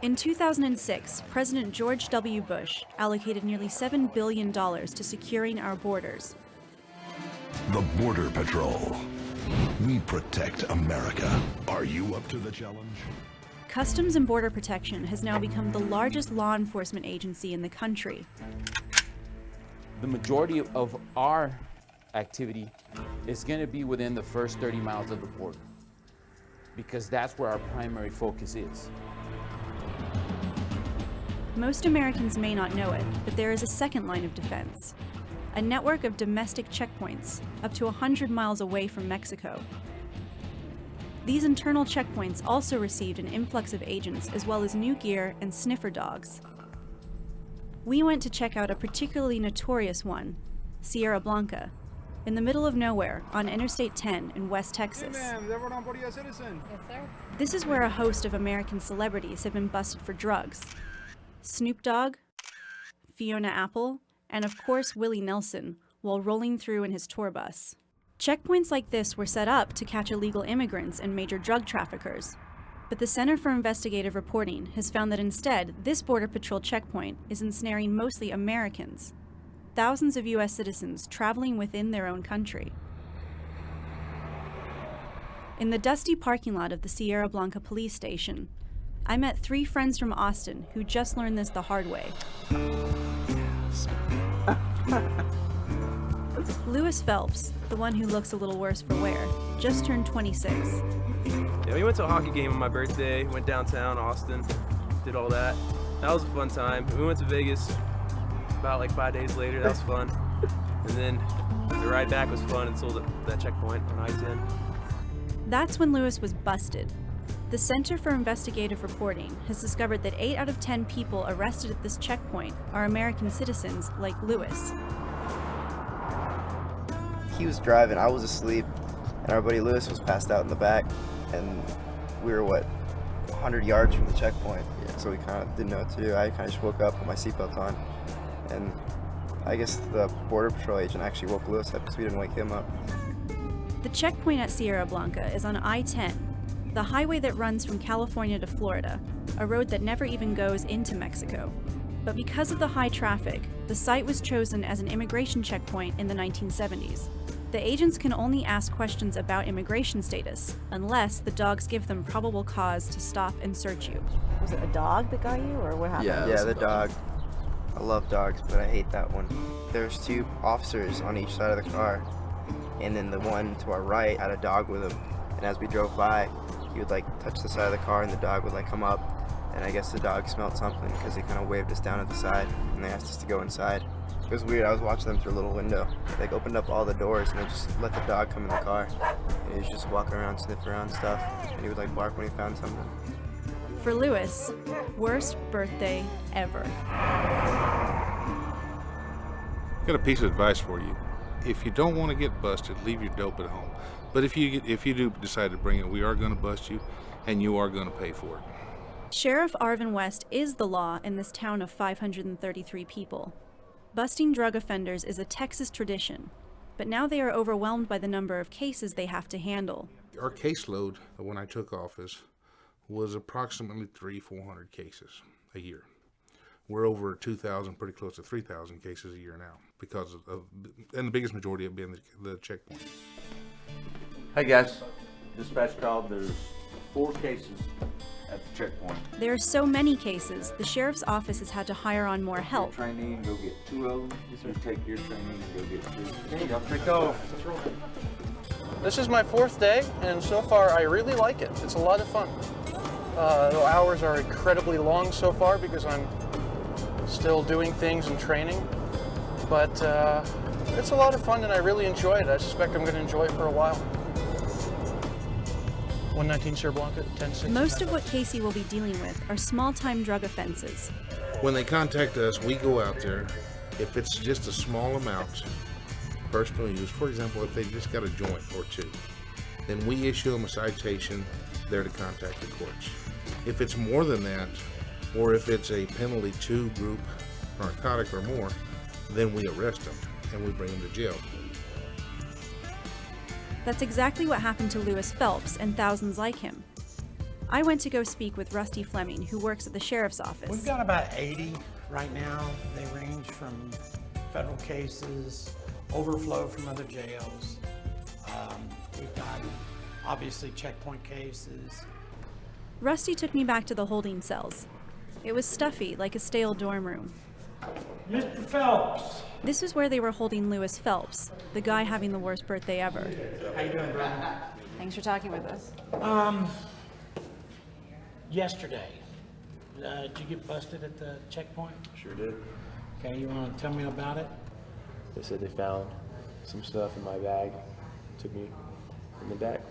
In 2006, President George W. Bush allocated nearly $7 billion to securing our borders. The Border Patrol. We protect America. Are you up to the challenge? Customs and Border Protection has now become the largest law enforcement agency in the country. The majority of our activity is going to be within the first 30 miles of the border, because that's where our primary focus is. Most Americans may not know it, but there is a second line of defense. A network of domestic checkpoints up to 100 miles away from Mexico. These internal checkpoints also received an influx of agents as well as new gear and sniffer dogs. We went to check out a particularly notorious one, Sierra Blanca, in the middle of nowhere on Interstate 10 in West Texas. Hey ma'am, is everyone on board U.S. citizen? Yes, sir. This is where a host of American celebrities have been busted for drugs. Snoop Dogg, Fiona Apple, and of course Willie Nelson, while rolling through in his tour bus. Checkpoints like this were set up to catch illegal immigrants and major drug traffickers. But the Center for Investigative Reporting has found that instead, this Border Patrol checkpoint is ensnaring mostly Americans, thousands of U.S. citizens traveling within their own country. In the dusty parking lot of the Sierra Blanca police station, I met 3 friends from Austin who just learned this the hard way. Lewis Phelps, the one who looks a little worse for wear, just turned 26. Yeah, we went to a hockey game on my birthday, went downtown, Austin, did all that. That was a fun time. We went to Vegas about like 5 days later, that was fun. And then the ride back was fun until that checkpoint on I-10. That's when Lewis was busted. The Center for Investigative Reporting has discovered that 8 out of 10 people arrested at this checkpoint are American citizens like Lewis. He was driving, I was asleep, and our buddy Lewis was passed out in the back, and we were, 100 yards from the checkpoint, so we kind of didn't know what to do. I kind of just woke up with my seatbelt on, and I guess the Border Patrol agent actually woke Lewis up because we didn't wake him up. The checkpoint at Sierra Blanca is on I-10, the highway that runs from California to Florida, a road that never even goes into Mexico. But because of the high traffic, the site was chosen as an immigration checkpoint in the 1970s. The agents can only ask questions about immigration status, unless the dogs give them probable cause to stop and search you. Was it a dog that got you, or what happened? Yeah, the dog. I love dogs, but I hate that one. There's 2 officers on each side of the car, and then the one to our right had a dog with him. And as we drove by, he would touch the side of the car, and the dog would come up. And I guess the dog smelled something because he kind of waved us down at the side, and they asked us to go inside. It was weird. I was watching them through a little window. They opened up all the doors, and they just let the dog come in the car. And he was just walking around, sniffing around stuff, and he would bark when he found something. For Lewis, worst birthday ever. Got a piece of advice for you. If you don't want to get busted, leave your dope at home. But if you do decide to bring it, we are going to bust you, and you are going to pay for it. Sheriff Arvin West is the law in this town of 533 people. Busting drug offenders is a Texas tradition, but now they are overwhelmed by the number of cases they have to handle. Our caseload when I took office was approximately 300-400 cases a year. We're over 2,000, pretty close to 3,000 cases a year now because of and the biggest majority of being the checkpoint. Hey guys, dispatch called. There's 4 cases at the checkpoint. There are so many cases, the sheriff's office has had to hire on more help. Training, go get 2 of them. You take your training and go get 2. There you go. Go. This is my 4th day, and so far I really like it. It's a lot of fun. The hours are incredibly long so far because I'm still doing things and training, but it's a lot of fun and I really enjoy it. I suspect I'm going to enjoy it for a while. 119 Sierra Blanca, 10-6. Most of what Casey will be dealing with are small-time drug offenses. When they contact us, we go out there. If it's just a small amount, personal use, for example, if they just got a joint or 2, then we issue them a citation there to contact the courts. If it's more than that, or if it's a penalty 2 group narcotic or more, then we arrest them and we bring them to jail. That's exactly what happened to Lewis Phelps and thousands like him. I went to go speak with Rusty Fleming, who works at the sheriff's office. We've got about 80 right now. They range from federal cases, overflow from other jails. We've got, obviously, checkpoint cases. Rusty took me back to the holding cells. It was stuffy, like a stale dorm room. Mr. Phelps. This was where they were holding Lewis Phelps, the guy having the worst birthday ever. How you doing, brother? Thanks for talking with us. Yesterday, did you get busted at the checkpoint? Sure did. Okay, you want to tell me about it? They said they found some stuff in my bag, took me in the back,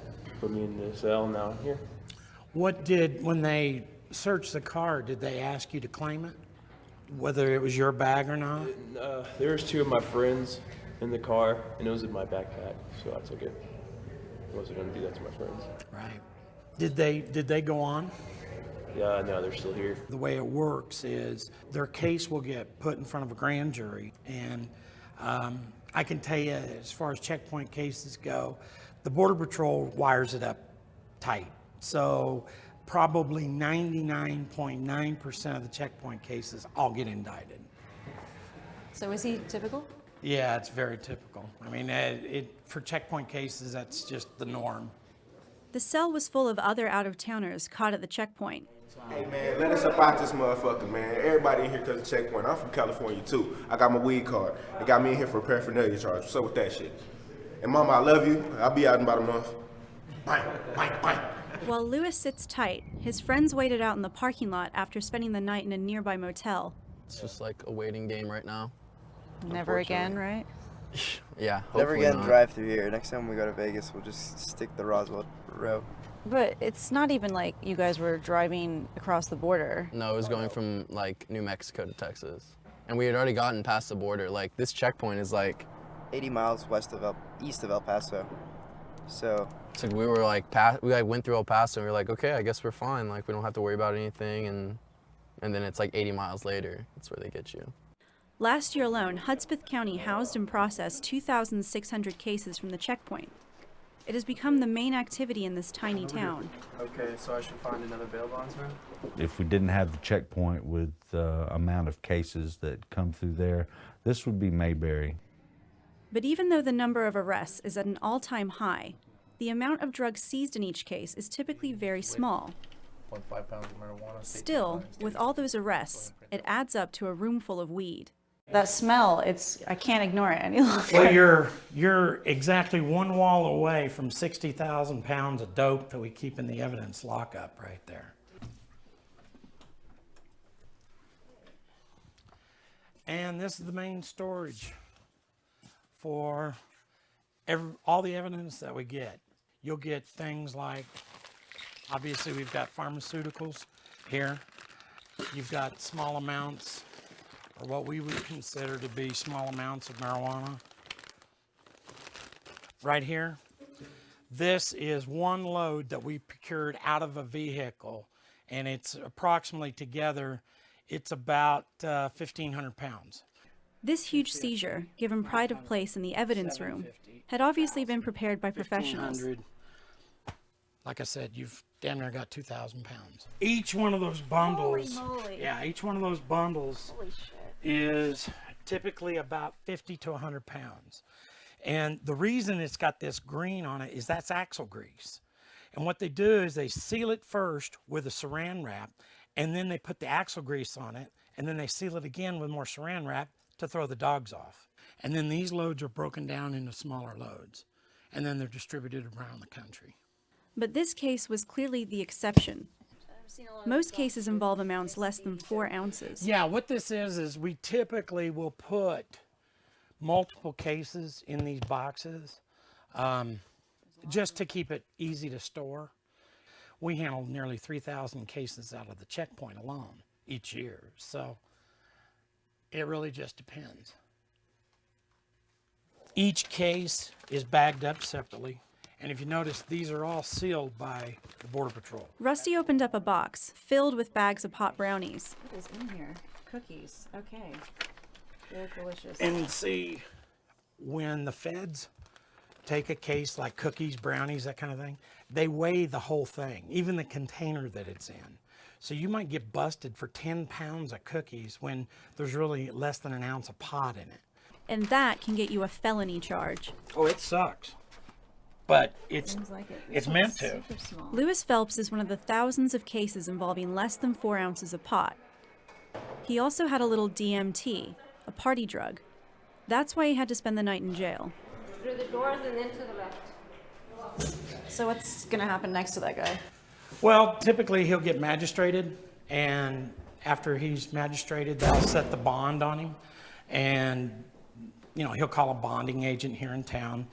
put me in the cell, and now I'm here. When they searched the car, did they ask you to claim it? Whether it was your bag or not? There was 2 of my friends in the car, and it was in my backpack, so I took it. I wasn't going to do that to my friends. Right. Did they go on? Yeah, no, they're still here. The way it works is their case will get put in front of a grand jury, and I can tell you, as far as checkpoint cases go, the Border Patrol wires it up tight. So probably 99.9% of the checkpoint cases all get indicted. So is he typical? Yeah, it's very typical. I mean, for checkpoint cases, that's just the norm. The cell was full of other out-of-towners caught at the checkpoint. Hey man, let us up out this motherfucker, man. Everybody in here because of checkpoint. I'm from California too. I got my weed card. They got me in here for a paraphernalia charge. What's up with that shit? And mama, I love you. I'll be out in about a month. Bang, bang, bang. While Lewis sits tight, his friends waited out in the parking lot after spending the night in a nearby motel. It's just like a waiting game right now. Never again, right? Yeah, Never again not. drive through here. Next time we go to Vegas, we'll just stick the Roswell row. But it's not even like you guys were driving across the border. No, it was going from like New Mexico to Texas. And we had already gotten past the border. Like this checkpoint is like 80 miles east of El Paso. So we were like we went through El Paso and we were like, okay, I guess we're fine. Like we don't have to worry about anything. And then it's like 80 miles later, that's where they get you. Last year alone, Hudspeth County housed and processed 2,600 cases from the checkpoint. It has become the main activity in this tiny town. Okay, so I should find another bail bondsman? If we didn't have the checkpoint with the amount of cases that come through there, this would be Mayberry. But even though the number of arrests is at an all-time high, the amount of drugs seized in each case is typically very small. 1.5 pounds of marijuana. Still, with all those arrests, it adds up to a room full of weed. That smell, I can't ignore it any longer. Well, you're exactly one wall away from 60,000 pounds of dope that we keep in the evidence lockup right there. And this is the main storage for all the evidence that we get. You'll get things like, obviously we've got pharmaceuticals here. You've got small amounts, or what we would consider to be small amounts of marijuana. Right here, this is one load that we procured out of a vehicle, and it's approximately together, it's about 1,500 pounds. This huge seizure, given pride of place in the evidence room, had obviously been prepared by professionals. Like I said, you've damn near got 2,000 pounds. Each one of those bundles, each one of those bundles is typically about 50 to 100 pounds. And the reason it's got this green on it is that's axle grease. And what they do is they seal it first with a saran wrap, and then they put the axle grease on it, and then they seal it again with more saran wrap to throw the dogs off. And then these loads are broken down into smaller loads, and then they're distributed around the country. But this case was clearly the exception. Most cases involve amounts less than 4 ounces. Yeah, what this is we typically will put multiple cases in these boxes just to keep it easy to store. We handle nearly 3,000 cases out of the checkpoint alone each year, so it really just depends. Each case is bagged up separately. And if you notice, these are all sealed by the Border Patrol. Rusty opened up a box filled with bags of hot brownies. What is in here? Cookies. Okay. They look delicious. And see, when the feds take a case like cookies, brownies, that kind of thing, they weigh the whole thing, even the container that it's in. So you might get busted for 10 pounds of cookies when there's really less than an ounce of pot in it. And that can get you a felony charge. Oh, it sucks. But it's meant to. Lewis Phelps is one of the thousands of cases involving less than 4 ounces of pot. He also had a little DMT, a party drug. That's why he had to spend the night in jail. Through the doors and then to the left. So what's going to happen next to that guy? Well, typically he'll get magistrated, and after he's magistrated, they'll set the bond on him. And, you know, he'll call a bonding agent here in town,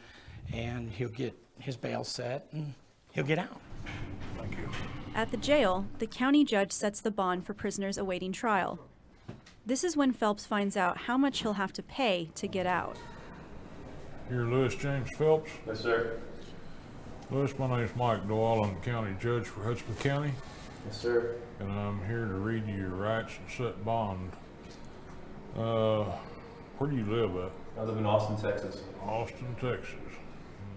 and he'll get his bail set, and he'll get out. Thank you. At the jail, the county judge sets the bond for prisoners awaiting trial. This is when Phelps finds out how much he'll have to pay to get out. You're Lewis James Phelps? Yes, sir. Lewis, my name's Mike Doyle. I'm the county judge for Hudspeth County. Yes, sir. And I'm here to read you your rights and set bond. Where do you live at? I live in Austin, Texas. Austin, Texas.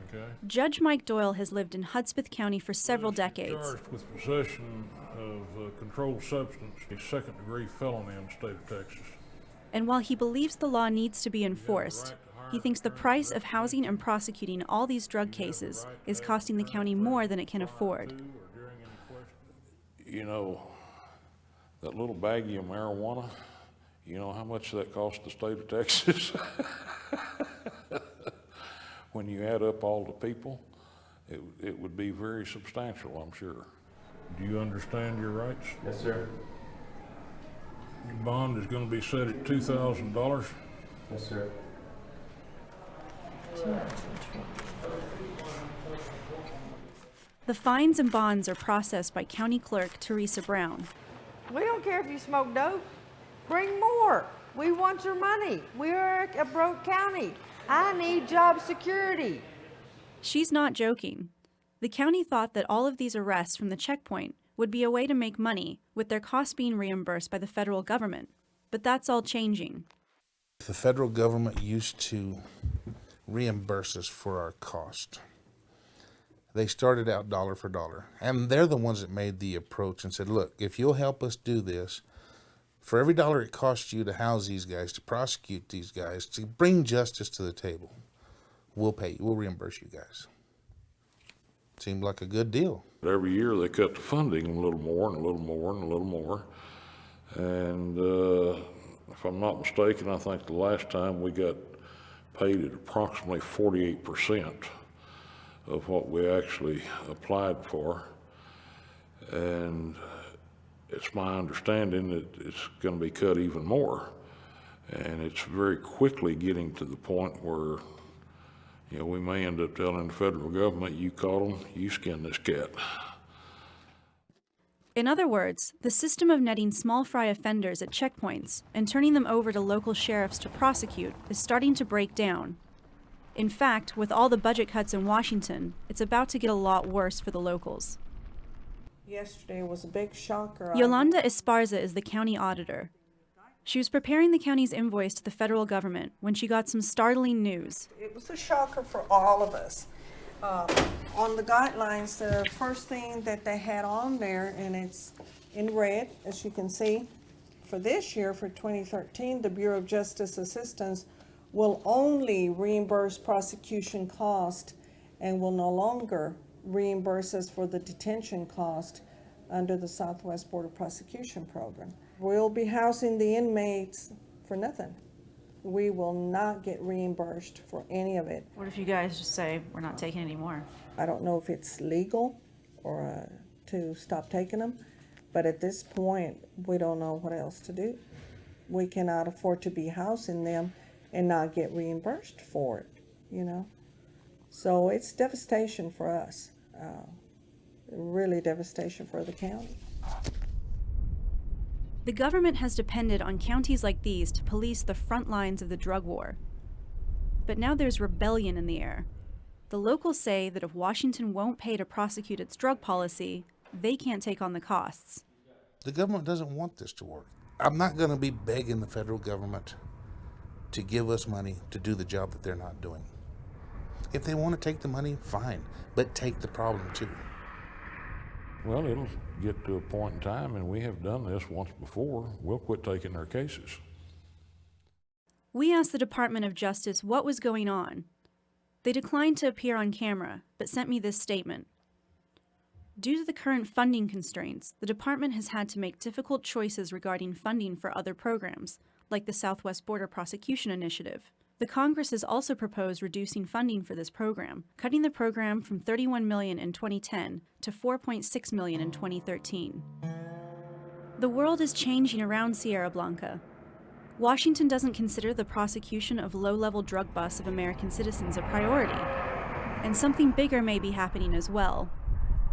Okay. Judge Mike Doyle has lived in Hudspeth County for several decades. Charged with possession of a controlled substance, a second-degree felony in the state of Texas. And while he believes the law needs to be enforced, he thinks the price of housing and prosecuting all these drug cases is costing the county more than it can afford. You know, that little baggie of marijuana, you know how much that cost the state of Texas? When you add up all the people, it would be very substantial, I'm sure. Do you understand your rights? Yes, sir. Your bond is going to be set at $2,000. Yes, sir. The fines and bonds are processed by County Clerk Teresa Brown. We don't care if you smoke dope. Bring more. We want your money. We're a broke county. I need job security. She's not joking. The county thought that all of these arrests from the checkpoint would be a way to make money, with their costs being reimbursed by the federal government. But that's all changing. The federal government used to reimburse us for our cost. They started out dollar for dollar, and they're the ones that made the approach and said, look, if you'll help us do this, for every dollar it costs you to house these guys, to prosecute these guys, to bring justice to the table, we'll pay you, we'll reimburse you guys. Seemed like a good deal. Every year they cut the funding a little more and a little more and a little more. And if I'm not mistaken, I think the last time we got paid at approximately 48% of what we actually applied for. And it's my understanding that it's going to be cut even more. And it's very quickly getting to the point where, you know, we may end up telling the federal government, you caught them, you skin this cat. In other words, the system of netting small fry offenders at checkpoints and turning them over to local sheriffs to prosecute is starting to break down. In fact, with all the budget cuts in Washington, it's about to get a lot worse for the locals. Yesterday was a big shocker. Yolanda Esparza is the county auditor. She was preparing the county's invoice to the federal government when she got some startling news. It was a shocker for all of us. On the guidelines, the first thing that they had on there, and it's in red, as you can see, for this year, for 2013, the Bureau of Justice Assistance will only reimburse prosecution cost and will no longer reimburse us for the detention cost under the Southwest Border Prosecution Program. We'll be housing the inmates for nothing. We will not get reimbursed for any of it. What if you guys just say, we're not taking any more? I don't know if it's legal or to stop taking them, but at this point, we don't know what else to do. We cannot afford to be housing them and not get reimbursed for it, you know? So it's devastation for us, really devastation for the county. The government has depended on counties like these to police the front lines of the drug war. But now there's rebellion in the air. The locals say that if Washington won't pay to prosecute its drug policy, they can't take on the costs. The government doesn't want this to work. I'm not going to be begging the federal government to give us money to do the job that they're not doing. If they want to take the money, fine, but take the problem too. Well, it'll get to a point in time, and we have done this once before, we'll quit taking their cases. We asked the Department of Justice what was going on. They declined to appear on camera, but sent me this statement. Due to the current funding constraints, the department has had to make difficult choices regarding funding for other programs, like the Southwest Border Prosecution Initiative. The Congress has also proposed reducing funding for this program, cutting the program from $31 million in 2010 to $4.6 million in 2013. The world is changing around Sierra Blanca. Washington doesn't consider the prosecution of low-level drug busts of American citizens a priority, and something bigger may be happening as well.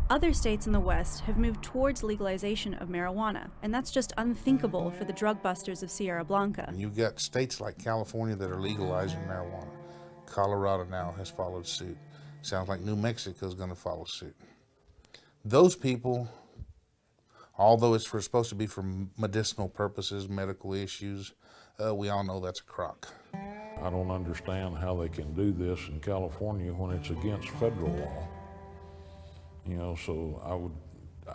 Other states in the West have moved towards legalization of marijuana, and that's just unthinkable for the drug busters of Sierra Blanca. And you've got states like California that are legalizing marijuana. Colorado now has followed suit. Sounds like New Mexico is going to follow suit. Those people, although it's supposed to be for medicinal purposes, medical issues, we all know that's a crock. I don't understand how they can do this in California when it's against federal law. You know, so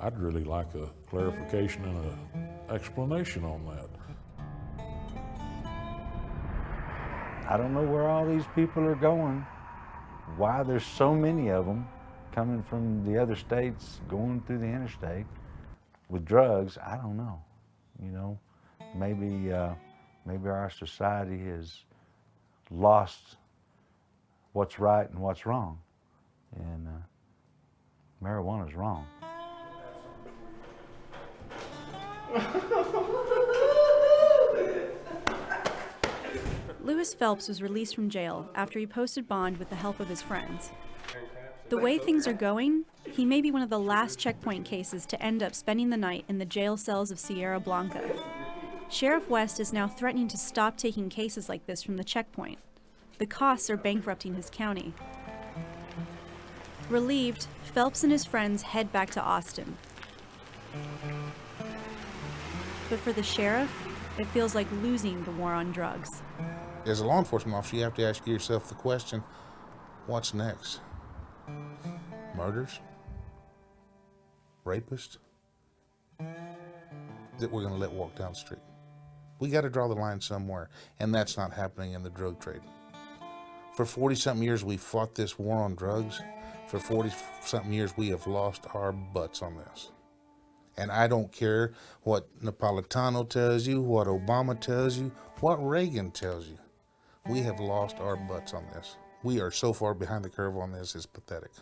I'd really like a clarification and an explanation on that. I don't know where all these people are going, why there's so many of them coming from the other states, going through the interstate with drugs. I don't know. You know, maybe our society has lost what's right and what's wrong, and marijuana's wrong. Lewis Phelps was released from jail after he posted bond with the help of his friends. The way things are going, he may be one of the last checkpoint cases to end up spending the night in the jail cells of Sierra Blanca. Sheriff West is now threatening to stop taking cases like this from the checkpoint. The costs are bankrupting his county. Relieved, Phelps and his friends head back to Austin. But for the sheriff, it feels like losing the war on drugs. As a law enforcement officer, you have to ask yourself the question, what's next? Murders? Rapists? That we're going to let walk down the street. We got to draw the line somewhere, and that's not happening in the drug trade. For 40-something years, we fought this war on drugs. For 40-something years, we have lost our butts on this. And I don't care what Napolitano tells you, what Obama tells you, what Reagan tells you. We have lost our butts on this. We are so far behind the curve on this, it's pathetic.